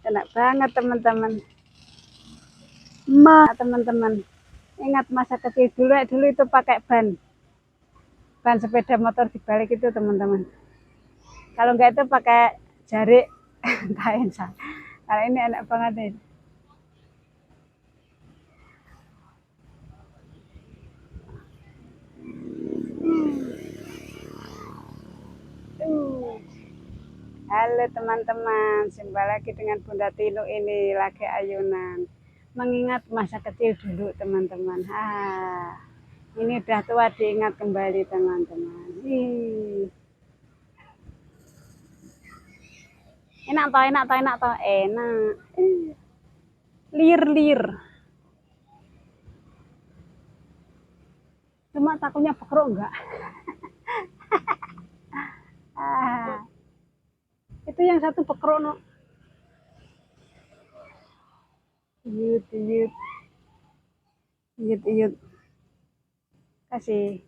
Enak banget teman-teman. Teman-teman. Ingat masa kecil dulu itu pakai ban sepeda motor dibalik itu teman-teman. Kalau enggak itu pakai jarik kain. Kalau ini enak banget nih. Halo teman-teman, jumpa lagi dengan Bunda Tino ini lagi ayunan. Mengingat masa kecil dulu teman-teman. Ini udah tua diingat kembali teman-teman. Enak toh, enak toh, enak toh, enak. Lir. Cuma takutnya pekrok enggak. Itu yang satu pekrok no. Iyut. Kasih.